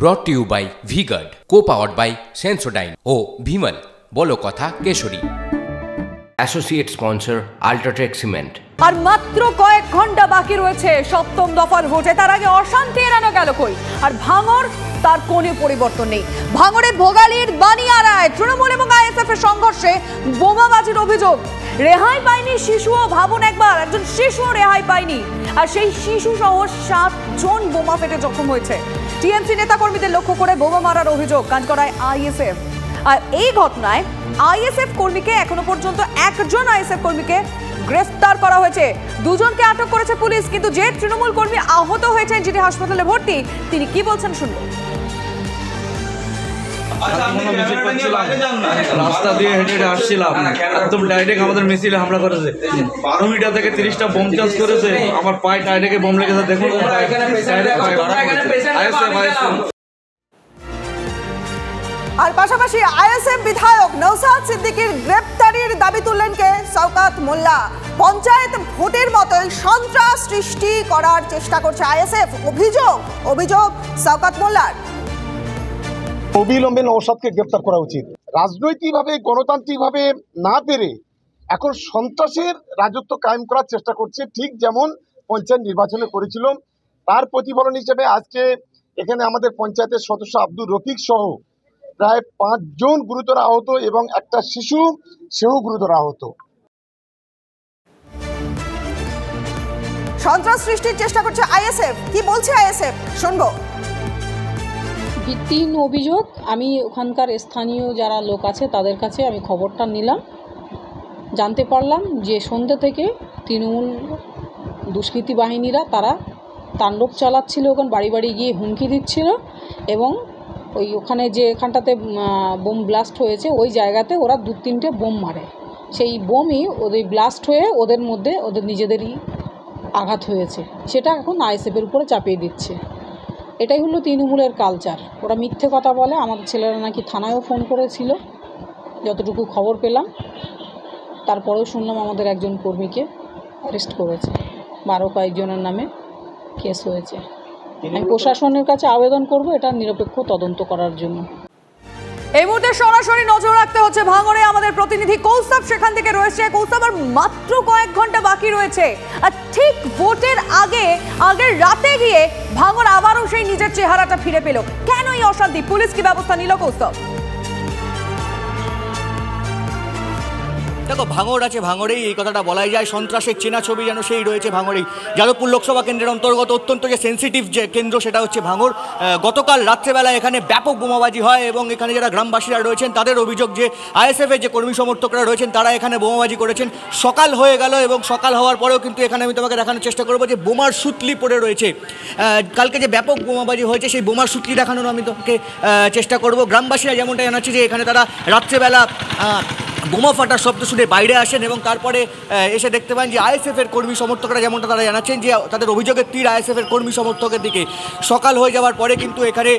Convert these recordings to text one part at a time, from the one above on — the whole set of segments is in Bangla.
brought to you by V-Guard, co-powered by Sensodyne O Bhimal বলো কথা কেশরী। Associate sponsor UltraTech cement. আর মাত্র কয়েক ঘন্টা বাকি রয়েছে সপ্তম দফার ভোটে, তার আগে অশান্তি এড়ানো গেল কই? আর ভাঙড়, তার কোনো পরিবর্তন নেই। ভাঙড়ের ভোগালীর বানিয়ারায় তৃণমূল এবং আইএসএফ এর সংঘর্ষে বোমাবাজির অভিযোগ। রেহাই পায়নি শিশুও, ভাবুন একবার, একজন শিশুও রেহাই পায়নি। আর সেই শিশু সহ 7 জন বোমা ফেটে জখম হয়েছে। টিএমসি নেতাকর্মীদের লক্ষ্য করে বোমা মারার অভিযোগ কাজ করায় আইএসএফ। আর এই ঘটনায় আইএসএফ কর্মীকে, এখনো পর্যন্ত একজন আইএসএফ কর্মীকে গ্রেফতার করা হয়েছে, 2 জনকে আটক করেছে পুলিশ। কিন্তু যে তৃণমূল কর্মী আহত হয়েছেন, যিনি হাসপাতালে ভর্তি, তিনি কি বলছেন শুনবো। রাস্তা দিয়ে হেঁটে হেঁটে আসছিলাম, একদম ডাইরেক্ট আমাদের মিছিলে হামলা করেছে। 12 মিটার থেকে 30টা বোম চার্জ করেছে। আমার পায়ে ডাইরেক্টে বোম লেগেছে, দেখুন। আর পাশাপাশি আইএসএফ বিধায়ক নওশাদ সিদ্দিকীর গ্রেপ্তারির দাবি তুললেন কে? শওকত মোল্লা। পঞ্চায়েত ভোটের মতোই সন্ত্রাস সৃষ্টি করার চেষ্টা করছে আইএসএফ, অভিযোগ শওকত মোল্লার। অবিলম্বে নওশাদকে গ্রেপ্তার করা উচিত। রাজনৈতিকভাবে, গণতান্ত্রিকভাবে না পেরে এখন সন্ত্রাসের রাজত্ব কায়েম করার চেষ্টা করছে, ঠিক যেমন পঞ্চায়েত নির্বাচনে করেছিল। তার প্রতিফলন হিসেবে আজকে এখানে আমাদের পঞ্চায়েতের সদস্য আব্দুর রফিক সহ প্রায় 5 জন গুরুতর আহত এবং একটা শিশু, সেও গুরুতর আহত। সন্ত্রাস সৃষ্টির চেষ্টা করছে আইএসএফ। কি বলছে আইএসএফ শুনবো। ভিত্তিহীন অভিযোগ। আমি ওখানকার স্থানীয় যারা লোক আছে তাদের কাছে আমি খবরটা নিলাম, জানতে পারলাম যে সন্ধ্যে থেকে তৃণমূল দুষ্কৃতী বাহিনীরা তারা তাণ্ডব চালাচ্ছিল, ওখানে বাড়ি বাড়ি গিয়ে হুমকি দিচ্ছিল এবং ওখানে যে এখানটাতে বোম ব্লাস্ট হয়েছে ওই জায়গাতে ওরা 2-3টে বোম মারে। সেই বোমই ওদের ব্লাস্ট হয়ে ওদের মধ্যে ওদের নিজেদেরই আঘাত হয়েছে, সেটা এখন আইএসএফের উপরে চাপিয়ে দিচ্ছে। এটাই হলো তৃণমূলের কালচার। ওরা মিথ্যে কথা বলে। আমাদের ছেলেরা নাকি থানায়ও ফোন করেছিল, যতটুকু খবর পেলাম। তারপরেও শুনলাম আমাদের একজন কর্মীকে অ্যারেস্ট করেছে, 12 কয়েকজনের নামে কেস হয়েছে। আমি প্রশাসনের কাছে আবেদন করব এটা নিরপেক্ষ তদন্ত করার জন্য। এই মুহূর্তে সরাসরি নজর রাখতে হচ্ছে ভাঙড়ে। আমাদের প্রতিনিধি কৌস্তব সেখান থেকে রয়েছে। কৌস্তব, আর মাত্র কয়েক ঘন্টা বাকি রয়েছে, আর ঠিক ভোটের আগের রাতে গিয়ে ভাঙড় আবারও সেই নিজের চেহারাটা ফিরে পেল। কেন এই অশান্তি? পুলিশ কি ব্যবস্থা নিল কৌস্তব? দেখো, ভাঙড় আছে, ভাঙড়েই এই কথাটা বলাই যায়। সন্ত্রাসের চেনা ছবি যেন সেই রয়েছে ভাঙড়েই। যাদবপুর লোকসভা কেন্দ্রের অন্তর্গত অত্যন্ত যে সেন্সিটিভ যে কেন্দ্র, সেটা হচ্ছে ভাঙড়। গতকাল রাত্রেবেলা এখানে ব্যাপক বোমাবাজি হয় এবং এখানে যারা গ্রামবাসীরা রয়েছেন তাদের অভিযোগ যে আইএসএফের যে কর্মী সমর্থকরা রয়েছেন তারা এখানে বোমাবাজি করেছেন। সকাল হয়ে গেল এবং সকাল হওয়ার পরেও কিন্তু এখানে আমি তোমাকে দেখানোর চেষ্টা করবো যে বোমার সুতলি পড়ে রয়েছে। কালকে যে ব্যাপক বোমাবাজি হয়েছে সেই বোমার সুতলি দেখানোর আমি তোমাকে চেষ্টা করবো। গ্রামবাসীরা যেমনটা জানাচ্ছে যে এখানে তারা রাত্রেবেলা বোমা ফাটার শব্দ শুনে বাইরে আসেন এবং তারপরে এসে দেখতে পান যে আইএসএফের কর্মী সমর্থকরা, যেমনটা তারা জানাচ্ছেন যে তাদের অভিযোগের তীর আইএসএফের কর্মী সমর্থকের দিকে। সকাল হয়ে যাওয়ার পরে কিন্তু এখানে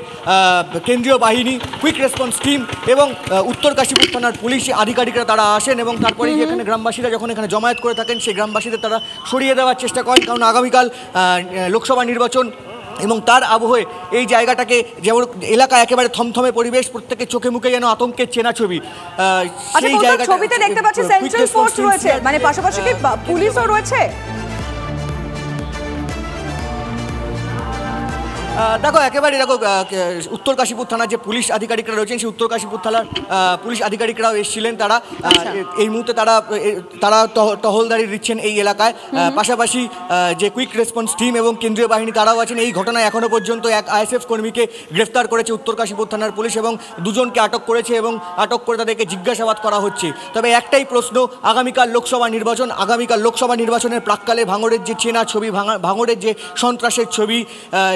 কেন্দ্রীয় বাহিনী, কুইক রেসপন্স টিম এবং উত্তর কাশীপুর থানার পুলিশ আধিকারিকরা তারা আসেন এবং তারপরে এখানে গ্রামবাসীরা যখন এখানে জমায়েত করে থাকেন সেই গ্রামবাসীদের তারা সরিয়ে দেওয়ার চেষ্টা করেন, কারণ আগামীকাল লোকসভা নির্বাচন এবং তার আবহে এই জায়গাটাকে, যেমন এলাকা একেবারে থমথমে পরিবেশ, প্রত্যেকের চোখে মুখে যেন আতঙ্কের চেনা ছবি। সেই জায়গাটা ছবিতে দেখতে পাচ্ছি সেন্ট্রাল ফোর্স রয়েছে, মানে পাশাপাশি কি পুলিশও রয়েছে? দেখো, একেবারে দেখো, উত্তর কাশীপুর থানার যে পুলিশ আধিকারিকরা রয়েছেন সেই উত্তর কাশীপুর থানার পুলিশ আধিকারিকরাও এসেছিলেন। তারা এই মুহূর্তে তারা টহলদারি দিচ্ছেন এই এলাকায়। পাশাপাশি যে কুইক রেসপন্স টিম এবং কেন্দ্রীয় বাহিনী তারাও আছেন। এই ঘটনায় এখনও পর্যন্ত এক আইএসএফ কর্মীকে গ্রেফতার করেছে উত্তর কাশীপুর থানার পুলিশ এবং 2 জনকে আটক করেছে এবং আটক করে তাদেরকে জিজ্ঞাসাবাদ করা হচ্ছে। তবে একটাই প্রশ্ন, আগামীকাল লোকসভা নির্বাচনের প্রাক্কালে ভাঙড়ের যে চেনা ছবি, ভাঙড়ের যে সন্ত্রাসের ছবি,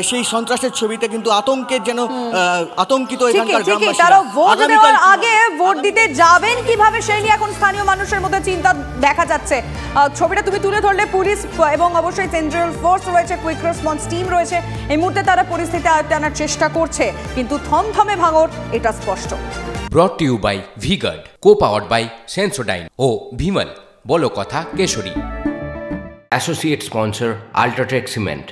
সেই সন্ত্রাসের ছবিতে কিন্তু আতঙ্কের যেন আতঙ্কিত এখানকার গ্রামবাসীরা। তারা ভোট দেওয়ার আগে ভোট দিতে যাবেন কিভাবে সেই নিয়ে এখন স্থানীয় মানুষের মধ্যে চিন্তা দেখা যাচ্ছে। ছবিটা তুমি তুলে ধরলে, পুলিশ এবং অবশ্যই সেন্ট্রাল ফোর্স রয়েছে, কুইক রেসপন্স টিম রয়েছে। এই মুহূর্তে তারা পরিস্থিতি আয়ত্তে আনার চেষ্টা করছে, কিন্তু থমথমে ভাঙড়, এটা স্পষ্ট। brought to you by V-Guard, co-powered by Sensodyne O Bhimal বলো কথা কেশরী। Associate sponsor UltraTech cement.